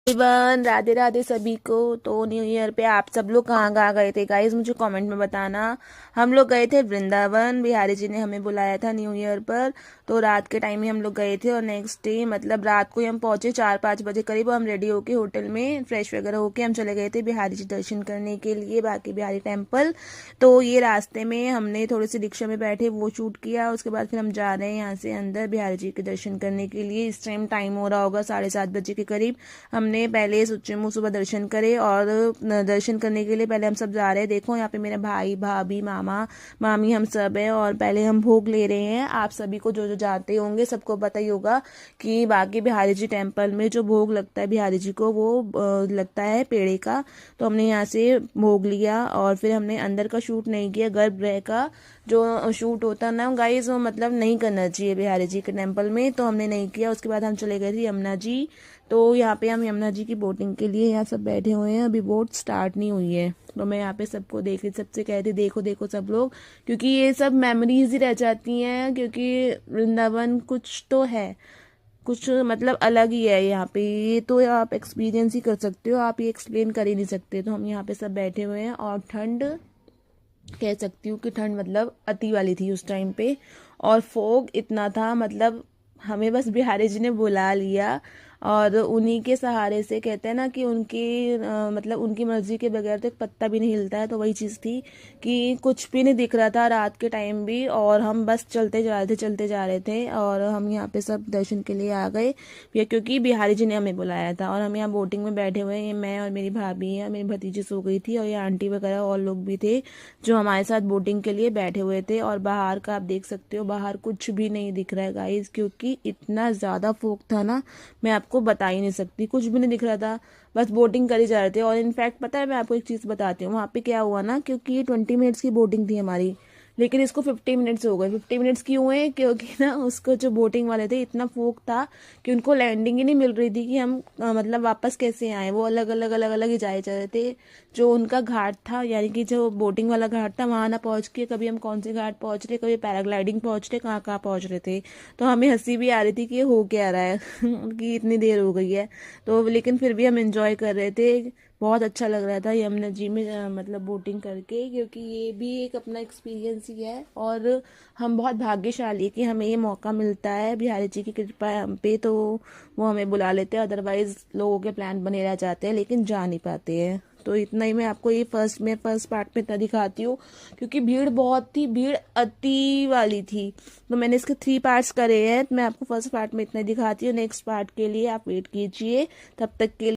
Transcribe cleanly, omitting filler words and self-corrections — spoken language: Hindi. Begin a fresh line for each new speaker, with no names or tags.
एवरीवन, राधे राधे सभी को। तो न्यू ईयर पे आप सब लोग कहाँ कहाँ गए थे गाइस, मुझे कमेंट में बताना। हम लोग गए थे वृंदावन। बिहारी जी ने हमें बुलाया था न्यू ईयर पर, तो रात के टाइम ही हम लोग गए थे और नेक्स्ट डे मतलब रात को ही हम पहुंचे 4-5 बजे करीब। हम रेडी होके होटल में फ्रेश वगैरह होके हम चले गए थे बिहारी जी दर्शन करने के लिए, बाकी बिहारी टेम्पल। तो ये रास्ते में हमने थोड़ी सी रिक्शा में बैठे वो शूट किया। उसके बाद फिर हम जा रहे हैं यहाँ से अंदर बिहारी जी के दर्शन करने के लिए। इस टाइम टाइम हो रहा होगा 7:30 बजे के करीब। हमने पहले सोचे मुँह सुबह दर्शन करे, और दर्शन करने के लिए पहले हम सब जा रहे हैं। देखो यहाँ पे मेरे भाई भाभी मामा मामी हम सब है, और पहले हम भोग ले रहे हैं। आप सभी को जो जो जानते होंगे सबको पता ही होगा कि बाकी बिहारी जी टेम्पल में जो भोग लगता है बिहारी जी को वो लगता है पेड़े का। तो हमने यहाँ से भोग लिया और फिर हमने अंदर का शूट नहीं किया। गर्भगृह का जो शूट होता ना गाइस, वो मतलब नहीं करना चाहिए बिहारी जी के टेम्पल में, तो हमने नहीं किया। उसके बाद हम चले गए थे यमुना जी। तो यहाँ पे हम यमुना जी की बोटिंग के लिए यहाँ सब बैठे हुए हैं, अभी बोट स्टार्ट नहीं हुई है। तो मैं यहाँ पे सबको देख रही, सबसे कह रही देखो देखो सब लोग, क्योंकि ये सब मेमोरीज ही रह जाती हैं। क्योंकि वृंदावन कुछ तो है, कुछ मतलब अलग ही है यहाँ पे। ये तो आप एक्सपीरियंस ही कर सकते हो, आप ये एक्सप्लेन कर ही नहीं सकते। तो हम यहाँ पे सब बैठे हुए हैं, और ठंड कह सकती हूँ कि ठंड मतलब अति वाली थी उस टाइम पे। और फोग इतना था, मतलब हमें बस बिहारी जी ने बुला लिया, और उन्हीं के सहारे से कहते हैं ना कि उनकी मतलब उनकी मर्जी के बगैर तो एक पत्ता भी नहीं हिलता है। तो वही चीज़ थी कि कुछ भी नहीं दिख रहा था रात के टाइम भी, और हम बस चलते जा रहे थे। और हम यहाँ पे सब दर्शन के लिए आ गए क्योंकि बिहारी जी ने हमें बुलाया था। और हम यहाँ बोटिंग में बैठे हुए हैं, मैं और मेरी भाभी है, मेरी भतीजी सो गई थी, और ये आंटी वगैरह और लोग भी थे जो हमारे साथ बोटिंग के लिए बैठे हुए थे। और बाहर का आप देख सकते हो, बाहर कुछ भी नहीं दिख रहा है गाइस, क्योंकि इतना ज़्यादा फोग था ना, मैं आपको बता ही नहीं सकती। कुछ भी नहीं दिख रहा था, बस बोटिंग करी जा रहे थे। और इनफैक्ट पता है, मैं आपको एक चीज़ बताती हूँ वहाँ पे क्या हुआ ना, क्योंकि ये 20 मिनट्स की बोटिंग थी हमारी, लेकिन इसको 50 मिनट्स हो गए। 50 मिनट्स क्यों हुए? क्योंकि ना उसको जो बोटिंग वाले थे इतना फोक था कि उनको लैंडिंग ही नहीं मिल रही थी कि हम मतलब वापस कैसे आए। वो अलग अलग ही जाए जा रहे थे। जो उनका घाट था, यानी कि जो बोटिंग वाला घाट था, वहां ना पहुंच के कभी हम कौन से घाट पहुंच रहे, कभी पैराग्लाइडिंग पहुंच रहे, कहाँ कहाँ पहुंच रहे थे। तो हमें हंसी भी आ रही थी कि ये हो क्या रहा है कि इतनी देर हो गई है। तो लेकिन फिर भी हम एंजॉय कर रहे थे। बहुत अच्छा लग रहा था यमुना जी में मतलब बोटिंग करके, क्योंकि ये भी एक अपना एक्सपीरियंस ही है। और हम बहुत भाग्यशाली कि हमें ये मौका मिलता है, बिहारी जी की कृपा है हम पे, तो वो हमें बुला लेते हैं। अदरवाइज लोगों के प्लान बने रह जाते हैं लेकिन जा नहीं पाते हैं। तो इतना ही मैं आपको ये फर्स्ट पार्ट में इतना दिखाती हूँ, क्योंकि भीड़ बहुत थी, भीड़ अति वाली थी। तो मैंने इसके 3 पार्ट्स करे हैं, तो मैं आपको फर्स्ट पार्ट में इतना दिखाती हूँ। नेक्स्ट पार्ट के लिए आप वेट कीजिए, तब तक के